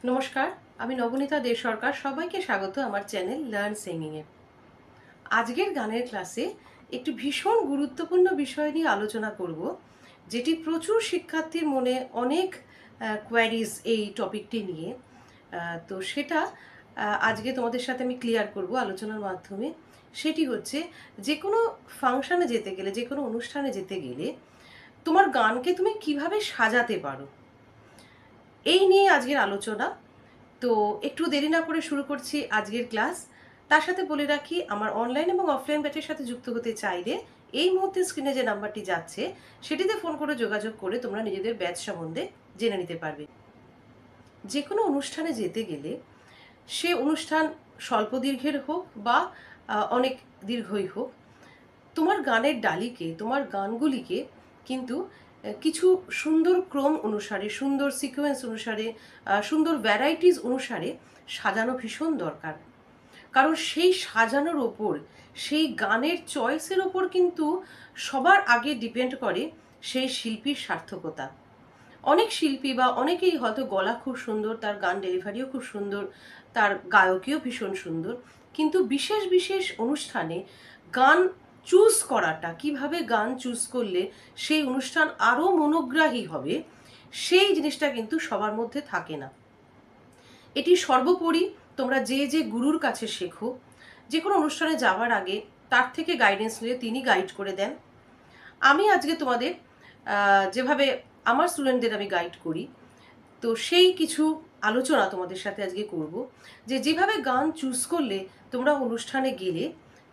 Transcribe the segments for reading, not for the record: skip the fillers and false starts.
নমস্কার, আমি নবনীতা দে সরকার। সবাইকে স্বাগত আমার চ্যানেল লার্ন সিঙ্গিং এ। আজকের গানের ক্লাসে একটি ভীষণ গুরুত্বপূর্ণ বিষয় নিয়ে আলোচনা করব, যেটি প্রচুর শিক্ষার্থীর মনে অনেক কোয়ারিজ এই টপিকটি নিয়ে। তো সেটা আজকে তোমাদের সাথে আমি ক্লিয়ার করব আলোচনার মাধ্যমে। সেটি হচ্ছে, যে কোনো ফাংশনে যেতে গেলে, যে কোনো অনুষ্ঠানে যেতে গেলে তোমার গানকে তুমি কিভাবে সাজাতে পারো, এই নিয়ে আজকের আলোচনা। তো একটু দেরি না করে শুরু করছি আজকের ক্লাস। তার সাথে বলে রাখি, আমার অনলাইন এবং অফলাইন ব্যাচের সাথে যুক্ত হতে চাইলে এই মুহূর্তে স্ক্রিনে যে নাম্বারটি যাচ্ছে সেটিতে ফোন করে যোগাযোগ করে তোমরা নিজেদের ব্যাচ সম্বন্ধে জেনে নিতে পারবে। যে কোনো অনুষ্ঠানে যেতে গেলে সে অনুষ্ঠান স্বল্প দীর্ঘের হোক বা অনেক দীর্ঘই হোক, তোমার গানের ডালিকে, তোমার গানগুলিকে কিন্তু কিছু সুন্দর ক্রম অনুসারে, সুন্দর সিকোয়েন্স অনুসারে, সুন্দর ভ্যারাইটিস অনুসারে সাজানো ভীষণ দরকার। কারণ সেই সাজানোর ওপর, সেই গানের চয়েসের ওপর কিন্তু সবার আগে ডিপেন্ড করে সেই শিল্পীর সার্থকতা। অনেক শিল্পী বা অনেকেই হয়তো গলা খুব সুন্দর, তার গান ডেলিভারিও খুব সুন্দর, তার গায়কীও ভীষণ সুন্দর, কিন্তু বিশেষ বিশেষ অনুষ্ঠানে গান চুজ করাটা, কিভাবে গান চুজ করলে সেই অনুষ্ঠান আরও মনোগ্রাহী হবে, সেই জিনিসটা কিন্তু সবার মধ্যে থাকে না। এটি সর্বোপরি তোমরা যে যে গুরুর কাছে শেখো, যে কোনো অনুষ্ঠানে যাওয়ার আগে তার থেকে গাইডেন্স নিয়ে তিনি গাইড করে দেন। আমি আজকে তোমাদের যেভাবে আমার স্টুডেন্টদের আমি গাইড করি, তো সেই কিছু আলোচনা তোমাদের সাথে আজকে করব, যে যেভাবে গান চুজ করলে তোমরা অনুষ্ঠানে গেলে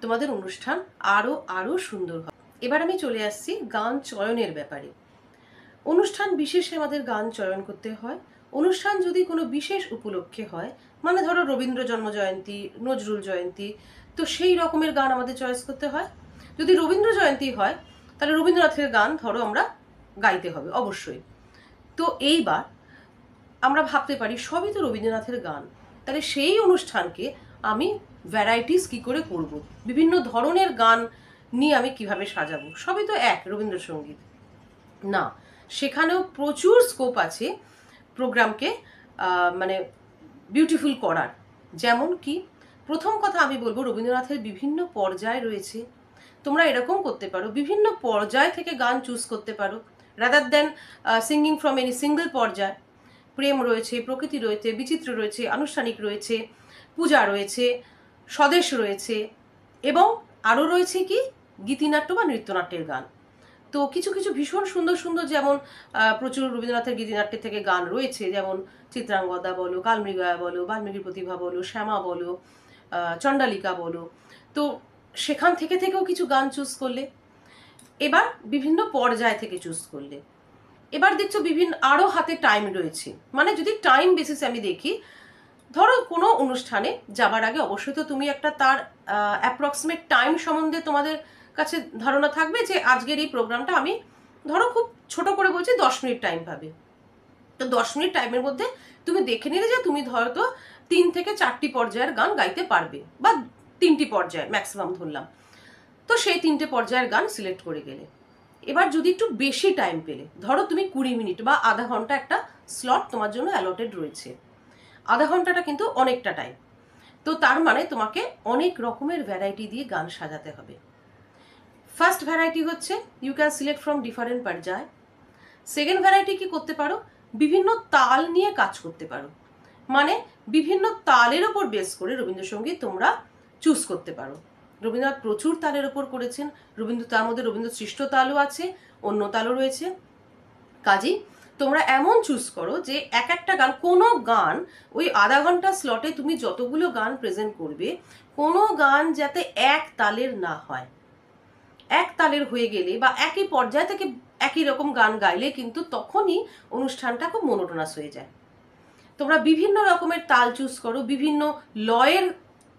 তোমাদের অনুষ্ঠান আরও আরও সুন্দর হবে। এবার আমি চলে আসছি গান চয়নের ব্যাপারে। অনুষ্ঠান বিশেষে আমাদের গান চয়ন করতে হয়। অনুষ্ঠান যদি কোনো বিশেষ উপলক্ষে হয়, মানে ধরো রবীন্দ্র জন্মজয়ন্তী, নজরুল জয়ন্তী, তো সেই রকমের গান আমাদের চয়েস করতে হয়। যদি রবীন্দ্র জয়ন্তী হয়, তাহলে রবীন্দ্রনাথের গান ধরো আমরা গাইতে হবে অবশ্যই। তো এইবার আমরা ভাবতে পারি সবই তো রবীন্দ্রনাথের গান, তাহলে সেই অনুষ্ঠানকে আমি ভ্যারাইটিস কি করে করব, বিভিন্ন ধরনের গান নিয়ে আমি কিভাবে সাজাবো। সবই তো এক রবীন্দ্রসঙ্গীত না, সেখানেও প্রচুর স্কোপ আছে প্রোগ্রামকে মানে বিউটিফুল করার। যেমন কি, প্রথম কথা আমি বলবো, রবীন্দ্রনাথের বিভিন্ন পর্যায় রয়েছে। তোমরা এরকম করতে পারো, বিভিন্ন পর্যায় থেকে গান চুজ করতে পারো, rather than singing from any single পর্যায়। প্রেম রয়েছে, প্রকৃতি রয়েছে, বিচিত্র রয়েছে, আনুষ্ঠানিক রয়েছে, পূজা রয়েছে, স্বদেশ রয়েছে, এবং আরও রয়েছে কি গীতিনাট্য বা নৃত্যনাট্যের গান। তো কিছু কিছু ভীষণ সুন্দর সুন্দর, যেমন প্রচুর রবীন্দ্রনাথের গীতিনাট্যের থেকে গান রয়েছে, যেমন চিত্রাঙ্গদা বলো, কালমৃগয়া বলো, বাল্মীকি প্রতিভা বলো, শ্যামা বলো, চণ্ডালিকা বলো। তো সেখান থেকে থেকেও কিছু গান চুজ করলে, এবার বিভিন্ন পর্যায় থেকে চুজ করলে, এবার দেখছো বিভিন্ন আরও হাতে টাইম রয়েছে। মানে যদি টাইম বেসিসে আমি দেখি, ধরো কোনো অনুষ্ঠানে যাবার আগে অবশ্যই তো তুমি একটা তার অ্যাপ্রক্সিমেট টাইম সম্বন্ধে তোমাদের কাছে ধারণা থাকবে, যে আজকের এই প্রোগ্রামটা আমি ধরো খুব ছোট করে বলছি 10 মিনিট টাইম পাবে। তো 10 মিনিট টাইমের মধ্যে তুমি দেখে নিলে যে তুমি হয়তো 3 থেকে 4টি পর্যায়ের গান গাইতে পারবে, বা 3টি পর্যায় ম্যাক্সিমাম ধরলাম। তো সেই 3টে পর্যায়ের গান সিলেক্ট করে গেলে, এবার যদি একটু বেশি টাইম পেলে, ধরো তুমি 20 মিনিট বা আধা ঘন্টা একটা স্লট তোমার জন্য অ্যালটেড রয়েছে, আধা ঘন্টাটা কিন্তু অনেকটা টাইম। তো তার মানে তোমাকে অনেক রকমের ভ্যারাইটি দিয়ে গান সাজাতে হবে। ফার্স্ট ভ্যারাইটি হচ্ছে you can select from different পর্যায়। সেকেন্ড ভ্যারাইটি কি করতে পারো, বিভিন্ন তাল নিয়ে কাজ করতে পারো। মানে বিভিন্ন তালের ওপর বেস করে রবীন্দ্রসঙ্গীত তোমরা চুজ করতে পারো। রবীন্দ্রনাথ প্রচুর তালের ওপর করেছেন, তার মধ্যে রবীন্দ্র সৃষ্ট তালও আছে, অন্য তালও রয়েছে। কাজেই তোমরা এমন চুজ করো যে এক একটা গান, কোনো গান ওই আধা ঘন্টা স্লটে তুমি যতগুলো গান প্রেজেন্ট করবে, কোনো গান যাতে এক তালের না হয়। এক তালের হয়ে গেলে বা একই পর্যায় থেকে একই রকম গান গাইলে কিন্তু তখনই অনুষ্ঠানটা খুব মনোটোনাস হয়ে যায়। তোমরা বিভিন্ন রকমের তাল চুজ করো, বিভিন্ন লয়ের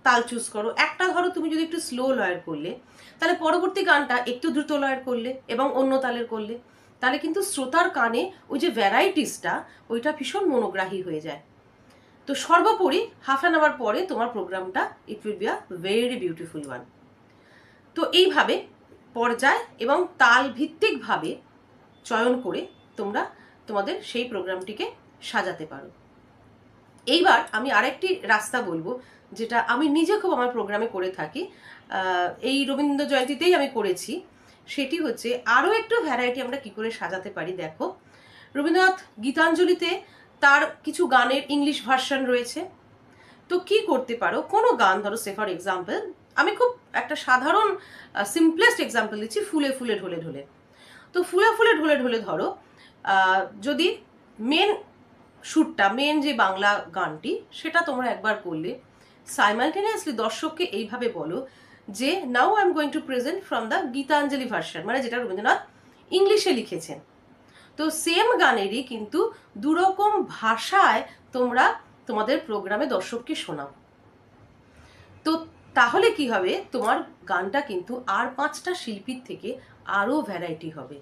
তাল চুজ করো। একটা ধরো তুমি যদি একটু স্লো লয়ের করলে, তাহলে পরবর্তী গানটা একটু দ্রুত লয়ের করলে এবং অন্য তালের করলে, তাহলে কিন্তু শ্রোতার কানে ওই যে ভ্যারাইটিসটা, ওইটা ভীষণ মনোগ্রাহী হয়ে যায়। তো সর্বোপরি হাফ অ্যান আওয়ার পরে তোমার প্রোগ্রামটা it will be a very beautiful one. তো এইভাবে পর্যায় এবং তাল ভিত্তিকভাবে চয়ন করে তোমরা তোমাদের সেই প্রোগ্রামটিকে সাজাতে পারো। এইবার আমি আরেকটি রাস্তা বলবো, যেটা আমি নিজে খুব আমার প্রোগ্রামে করে থাকি, এই রবীন্দ্র জয়ন্তীতেই আমি করেছি। সেটি হচ্ছে আরও একটু ভ্যারাইটি আমরা কি করে সাজাতে পারি। দেখো, রবীন্দ্রনাথ গীতাঞ্জলিতে তার কিছু গানের ইংলিশ ভার্সন রয়েছে। তো কি করতে পারো, কোনো গান ধরো, সে ফর এক্সাম্পল আমি খুব একটা সাধারণ সিম্পলেস্ট এক্সাম্পল দিচ্ছি, ফুলে ফুলে ঢলে ঢলে। তো ফুলে ফুলে ঢলে ঢলে ধরো, যদি মেন সুরটা, মেন যে বাংলা গানটি, সেটা তোমরা একবার করলে, সাইমালটেনিয়াসলি দর্শককে এইভাবে বলো যে now I am going to present form the Gitanjali version, মানে যেটা রবীন্দ্রনাথ ইংলিশে লিখেছেন। তো সেম গানেরই কিন্তু দুরকম ভাষায় তোমরা তোমাদের প্রোগ্রামে দর্শককে শোনাও। তো তাহলে কি হবে, তোমার গানটা কিন্তু আর 5টা শিল্পীর থেকে আরও ভ্যারাইটি হবে।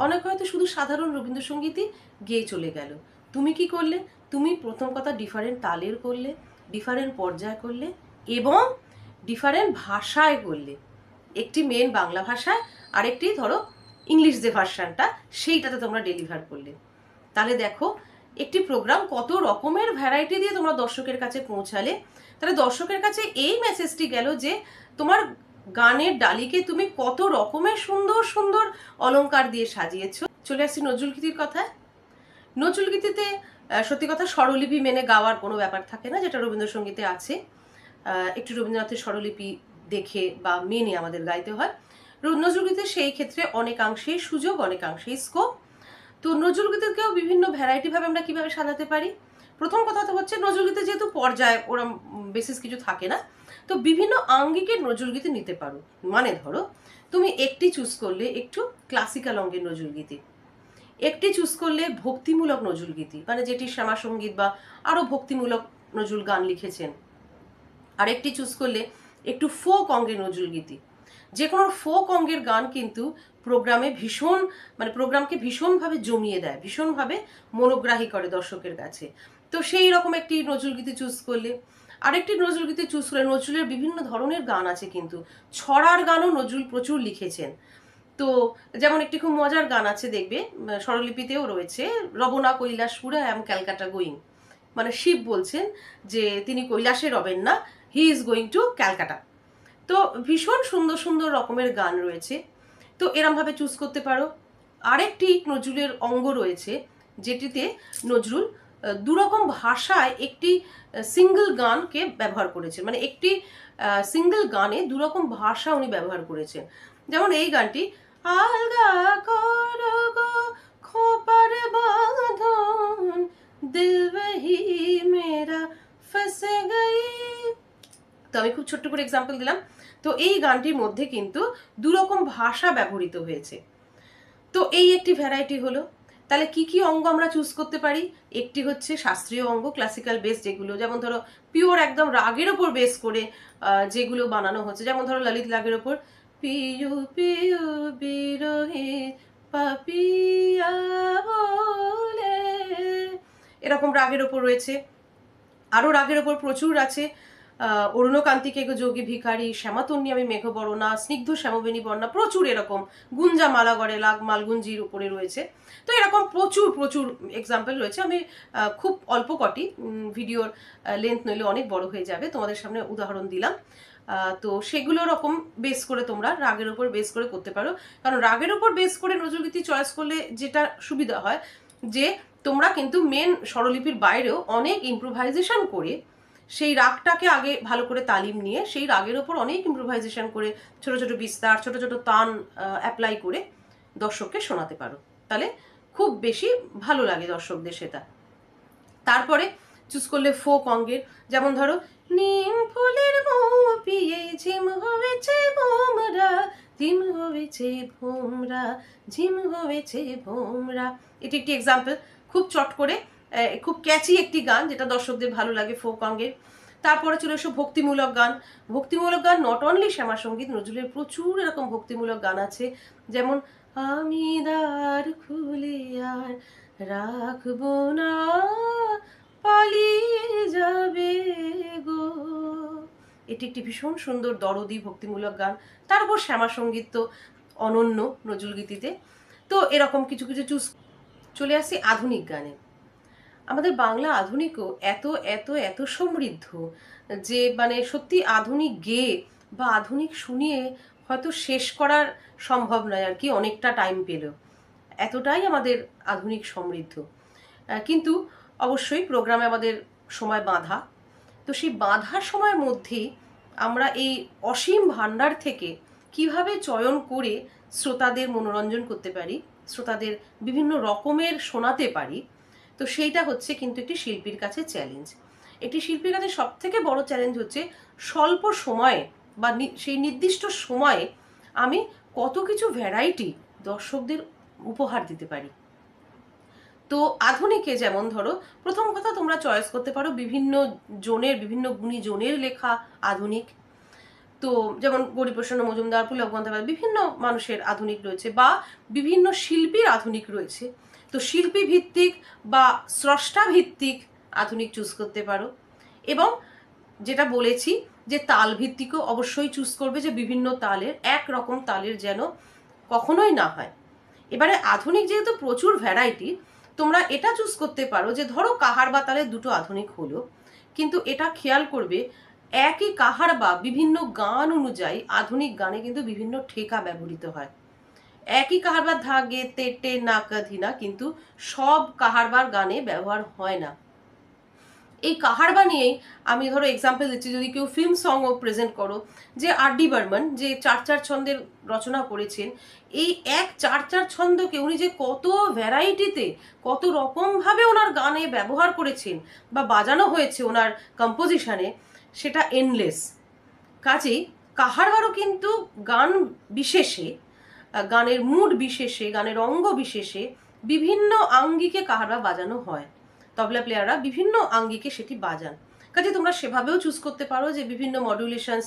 অনেক হয়তো শুধু সাধারণ রবীন্দ্রসঙ্গীতই গেয়ে চলে গেল, তুমি কি করলে, তুমি প্রথম কথা ডিফারেন্ট তালের করলে, ডিফারেন্ট পর্যায় করলে, এবং ডিফারেন্ট ভাষায় করলে। একটি মেন বাংলা ভাষায়, আরেকটি ধরো ইংলিশ যে ভার্সানটা, সেইটাতে তোমরা ডেলিভার করলে। তাহলে দেখো একটি প্রোগ্রাম কত রকমের ভ্যারাইটি দিয়ে তোমরা দর্শকের কাছে পৌঁছালে। তাহলে দর্শকের কাছে এই মেসেজটি গেল যে তোমার গানের ডালিকে তুমি কত রকমের সুন্দর সুন্দর অলংকার দিয়ে সাজিয়েছো। চলে আসছি নজরুলগীতির কথায়। নজরুলগীতিতে সত্যি কথা স্বরলিপি মেনে গাওয়ার কোনো ব্যাপার থাকে না, যেটা রবীন্দ্রসঙ্গীতে আছে। একটু রবীন্দ্রনাথের স্বরলিপি দেখে বা মেনে আমাদের গাইতে হয়। নজরুলগীতে সেই ক্ষেত্রে অনেকাংশেই সুযোগ, অনেকাংশেই স্কোপ। তো নজরুলগীতিকেও বিভিন্ন ভ্যারাইটি ভাবে আমরা কিভাবে সাজাতে পারি। প্রথম কথা তো হচ্ছে, নজরুলগীতে যেহেতু পর্যায় ওরম বেসিস কিছু থাকে না, তো বিভিন্ন আঙ্গিকের নজরুলগীতি নিতে পারো। মানে ধরো তুমি একটি চুজ করলে একটু ক্লাসিক্যাল অঙ্গের নজরুলগীতি, একটি চুজ করলে ভক্তিমূলক নজরুলগীতি, মানে যেটি শ্যামাসঙ্গীত বা আরো ভক্তিমূলক নজরুল গান লিখেছেন। আরেকটি চুজ করলে একটু ফোক অঙ্গের নজরুলগীতি। যে কোনো ফোক অঙ্গের গান কিন্তু প্রোগ্রামে ভীষণ, মানে প্রোগ্রামকে ভীষণভাবে জমিয়ে দেয়, ভীষণভাবে মনোগ্রাহী করে দর্শকের কাছে। তো সেই রকম একটি নজরুলগীতি চুজ করলে। আরেকটি নজরুলগীতি চুজ করলে, নজরুলের বিভিন্ন ধরনের গান আছে কিন্তু, ছড়ার গানও নজরুল প্রচুর লিখেছেন। তো যেমন একটি খুব মজার গান আছে, দেখবে স্বরলিপিতেও রয়েছে, রবনা কৈলাসপুরে আই এম ক্যালকাটা গোয়িং। মানে শিব বলছেন যে তিনি কৈলাসে রবেন না, he is going to Calcutta. তো ভীষণ সুন্দর সুন্দর রকমের গান রয়েছে, তো এরমভাবে চুজ করতে পারো। আরেকটি নজরুলের অঙ্গ রয়েছে, যেটিতে নজরুল দুরকম ভাষায় একটি সিঙ্গল গানকে ব্যবহার করেছেন, মানে একটি সিঙ্গল গানে দুরকম ভাষা উনি ব্যবহার করেছেন। যেমন এই গানটি, আলগা করো গো খোপার বাঁধন, দিল वही मेरा फंस गई। তো আমি খুব ছোট্ট করে এক্সাম্পল দিলাম। তো এই গানটির মধ্যে কিন্তু দুরকম ভাষা ব্যবহৃত হয়েছে। তো এই একটি ভ্যারাইটি হলো। তাহলে কি কি অঙ্গ আমরা চুজ করতে পারি? একটি হচ্ছে শাস্ত্রীয় অঙ্গ, ক্লাসিক্যাল বেস, যেগুলো যেমন ধরো পিওর একদম রাগের ওপর বেস করে যেগুলো বানানো হচ্ছে, যেমন ধরো ললিত রাগের ওপর পিয়ু পিয়ু বিরহে পাপিয়া বলে, এরকম রাগের ওপর রয়েছে। আরও রাগের ওপর প্রচুর আছে, অরুণকান্তিকে যোগী ভিখারি, শ্যামাতন্নী আমি মেঘবরণা, স্নিগ্ধ শ্যামবেণী বন্যা, প্রচুর এরকম, গুঞ্জা মালাগড়ে লাগ মালগুঞ্জির উপরে রয়েছে। তো এরকম প্রচুর প্রচুর এক্সাম্পল রয়েছে। আমি খুব অল্প কটি, ভিডিওর লেন্থ নইলে অনেক বড় হয়ে যাবে, তোমাদের সামনে উদাহরণ দিলাম। তো সেগুলো রকম বেস করে তোমরা রাগের ওপর বেস করে করতে পারো। কারণ রাগের ওপর বেস করে নজরুলগীতি চয়েস করলে যেটা সুবিধা হয়, যে তোমরা কিন্তু মেন স্বরলিপির বাইরেও অনেক ইম্প্রোভাইজেশন করে, সেই রাগটাকে আগে ভালো করে তালিম নিয়ে সেই রাগের ওপর অনেক ইম্প্রোভাইজেশন করে, ছোট ছোট বিস্তার, ছোট ছোট তান অ্যাপ্লাই করে দর্শককে শোনাতে পারো। তাহলে খুব বেশি ভালো লাগে দর্শকদের সেটা। তারপরে চুজ করলে ফোক অঙ্গের, যেমন ধরো নিম ফুলের মৌ পিয়ে ঝিম হয়েছে ভোমরা, ঝিম হয়েছে ভোমরা, ঝিম হয়েছে ভোমরা। এটি একটি এক্সাম্পল, খুব চট করে, খুব ক্যাচি একটি গান, যেটা দর্শকদের ভালো লাগে ফোক অঙ্গের। তারপরে চলে এসো ভক্তিমূলক গান। ভক্তিমূলক গান নট অনলি শ্যামাসঙ্গীত, নজরুলের প্রচুর এরকম ভক্তিমূলক গান আছে, যেমন আমি দ্বার খুলে আর রাখবো না, পালিয়ে যাবে গো। এটি একটি ভীষণ সুন্দর দরদি ভক্তিমূলক গান। তার উপর শ্যামাসঙ্গীত তো অনন্য নজরুলগীতিতে। তো এরকম কিছু কিছু চুজ। চলে আসি আধুনিক গানে। আমাদের বাংলা আধুনিকও এত এত এত সমৃদ্ধ যে মানে সত্যি আধুনিক গেয়ে বা আধুনিক শুনিয়ে হয়তো শেষ করার সম্ভব নয় আর কি, অনেকটা টাইম পেলেও। এতটাই আমাদের আধুনিক সমৃদ্ধ। কিন্তু অবশ্যই প্রোগ্রামে আমাদের সময় বাঁধা, তো সেই বাঁধার সময়ের মধ্যেই আমরা এই অসীম ভাণ্ডার থেকে কিভাবে চয়ন করে শ্রোতাদের মনোরঞ্জন করতে পারি, শ্রোতাদের বিভিন্ন রকমের শোনাতে পারি, তো সেইটা হচ্ছে কিন্তু একটি শিল্পীর কাছে চ্যালেঞ্জ। একটি শিল্পীর কাছে সব থেকে বড় চ্যালেঞ্জ হচ্ছে স্বল্প সময়ে বা সেই নির্দিষ্ট সময়ে আমি কত কিছু ভ্যারাইটি দর্শকদের উপহার দিতে পারি। তো আধুনিকে যেমন ধরো, প্রথম কথা তোমরা চয়েস করতে পারো বিভিন্ন জনের, বিভিন্ন গুণী জনের লেখা আধুনিক। তো যেমন গৌরীপ্রসন্ন মজুমদার, পুলক বন্দ্যোপাধ্যায়, বিভিন্ন মানুষের আধুনিক রয়েছে, বা বিভিন্ন শিল্পীর আধুনিক রয়েছে। তো শিল্পী ভিত্তিক বা স্রষ্টা ভিত্তিক আধুনিক চুজ করতে পারো। এবং যেটা বলেছি যে তাল ভিত্তিকও অবশ্যই চুজ করবে, যে বিভিন্ন তালের, একরকম তালের যেন কখনোই না হয়। এবারে আধুনিক যেহেতু প্রচুর ভ্যারাইটি, তোমরা এটা চুজ করতে পারো যে ধরো কাহার বা তালের দুটো আধুনিক হলো, কিন্তু এটা খেয়াল করবে একই কাহার বা বিভিন্ন গান অনুযায়ী আধুনিক গানে কিন্তু বিভিন্ন ঠেকা ব্যবহৃত হয়। একই কাহারবার ধাগে তেটে নাকা ধিনা কিন্তু সব কাহারবার গানে ব্যবহার হয় না। এই কাহারবা নিয়েই আমি ধরো এক্সাম্পল দিচ্ছি, যদি কেউ ফিল্ম সংও প্রেজেন্ট করো, যে আর.ডি. বর্মন যে 4/4 ছন্দের রচনা করেছেন, এই এক 4/4 ছন্দকে উনি যে কত ভ্যারাইটিতে, কত রকমভাবে ওনার গানে ব্যবহার করেছেন বা বাজানো হয়েছে ওনার কম্পোজিশনে, সেটা এন্ডলেস। কাজেই কাহারবারও কিন্তু গান বিশেষে, গানের মুড বিশেষে, গানের অঙ্গ বিশেষে বিভিন্ন আঙ্গিকে কাহারবা বাজানো হয়। তবলা প্লেয়াররা বিভিন্ন আঙ্গিকে সেটি বাজান। কাজে তোমরা সেভাবেও চুজ করতে পারো, যে বিভিন্ন মডুলেশনস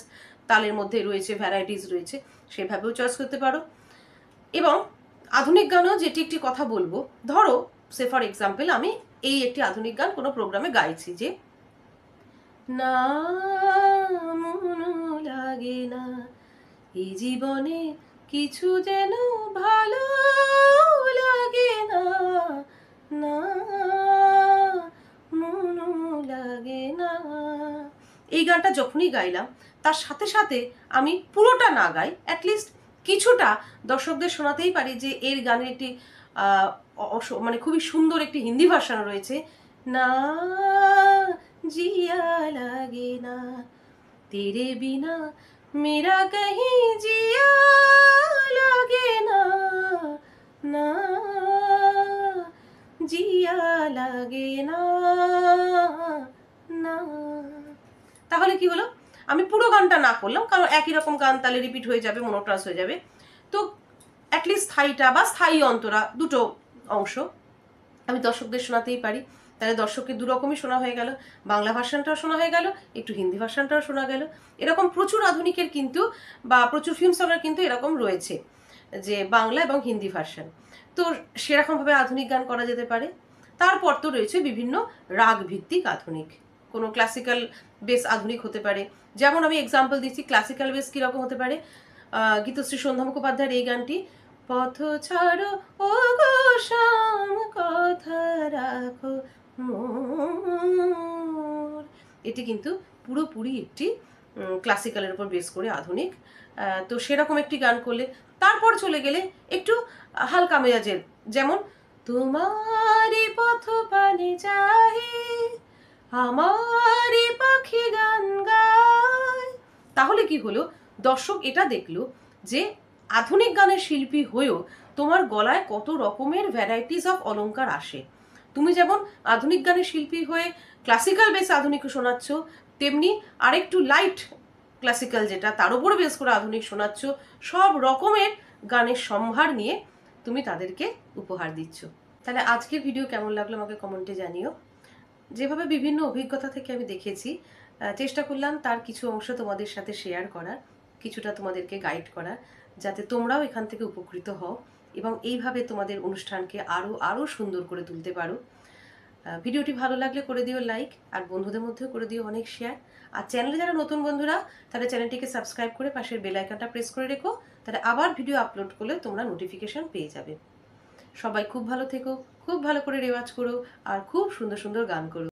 তালের মধ্যে রয়েছে, ভ্যারাইটিস রয়েছে, সেভাবেও চয়েস করতে পারো। এবং আধুনিক গানও যেটি একটি কথা বলবো, ধরো সে ফর এক্সাম্পল আমি এই একটি আধুনিক গান কোনো প্রোগ্রামে গাইছি, যে না মন লাগে না এই জীবনে কিছু যেন ভালো লাগে না, না মন লাগে না। এই গানটা যখনই গাইলাম, তার সাথে সাথে আমি পুরোটা না গাই, অ্যাটলিস্ট কিছুটা দর্শকদের শোনাতেই পারি যে এর গানের একটি মানে খুবই সুন্দর একটি হিন্দি ভার্সন রয়েছে, না জিয়া লাগে না তেরে বিনা মেরা কहीं জিয়া লাগে না, না জিয়া লাগে না, না। তাহলে কি হলো, আমি পুরো গানটা না করলাম, কারণ একই রকম গান তাহলে রিপিট হয়ে যাবে, মনোট্রাস হয়ে যাবে। তো অ্যাটলিস্ট স্থায়ীটা বা স্থায়ী অন্তরা দুটো অংশ আমি দর্শকদের শোনাতেই পারি। তাহলে দর্শককে দু রকমই শোনা হয়ে গেল, বাংলা ভার্সনটাও শোনা হয়ে গেল, একটু হিন্দি ভার্সনটাও শোনা গেল। এরকম প্রচুর আধুনিকের কিন্তু বা প্রচুর ফিল্ম সঙ্গের কিন্তু এরকম রয়েছে, যে বাংলা এবং হিন্দি ভার্সন। তো সেরকমভাবে আধুনিক গান করা যেতে পারে। তারপর তো রয়েছে বিভিন্ন রাগ ভিত্তিক আধুনিক, কোনো ক্লাসিক্যাল বেস আধুনিক হতে পারে। যেমন আমি এক্সাম্পল দিচ্ছি, ক্লাসিক্যাল বেস কীরকম হতে পারে, গীতশ্রী সন্ধ্যা মুখোপাধ্যায়ের এই গানটি, পথ ছাড়ো ও গো শ্যাম কথা রাখো মোর, এটি কিন্তু পুরোপুরি একটি ক্লাসিক্যালের উপর বেস করে আধুনিক। তো সেরকম একটি গান করলে, তারপর চলে গেলে একটু হালকা মেজাজের, যেমন তোমারই পথ পানে যাহে আমারই পাখি গান গায়। তাহলে কি হলো, দর্শক এটা দেখলো যে আধুনিক গানের শিল্পী হয়েও তোমার গলায় কত রকমের ভ্যারাইটিস অফ অলংকার আসে। তুমি যেমন আধুনিক গানের শিল্পী হয়ে ক্লাসিক্যাল বেস আধুনিক শোনাচ্ছ, তেমনি আরেকটু লাইট ক্লাসিক্যাল যেটা তার উপরে বেস করে আধুনিক শোনাচ্ছ, সব রকমের গানের সম্ভার নিয়ে তুমি তাদেরকে উপহার দিচ্ছ। তাহলে আজকের ভিডিও কেমন লাগলো আমাকে কমেন্টে জানিও। যেভাবে বিভিন্ন অভিজ্ঞতা থেকে আমি দেখেছি, চেষ্টা করলাম তার কিছু অংশ তোমাদের সাথে শেয়ার করার, কিছুটা তোমাদেরকে গাইড করার, যাতে তোমরাও এখান থেকে উপকৃত হও এবং এইভাবে তোমাদের অনুষ্ঠানকে আরও আরও সুন্দর করে তুলতে পারো। ভিডিওটি ভালো লাগলে করে দিও লাইক, আর বন্ধুদের মধ্যেও করে দিও অনেক শেয়ার। আর চ্যানেলে যারা নতুন বন্ধুরা, তাহলে চ্যানেলটিকে সাবস্ক্রাইব করে পাশের বেল আইকনটা প্রেস করে রেখো, তাহলে আবার ভিডিও আপলোড করলে তোমরা নোটিফিকেশন পেয়ে যাবে। সবাই খুব ভালো থেকো, খুব ভালো করে রেওয়াজ করো আর খুব সুন্দর সুন্দর গান করো।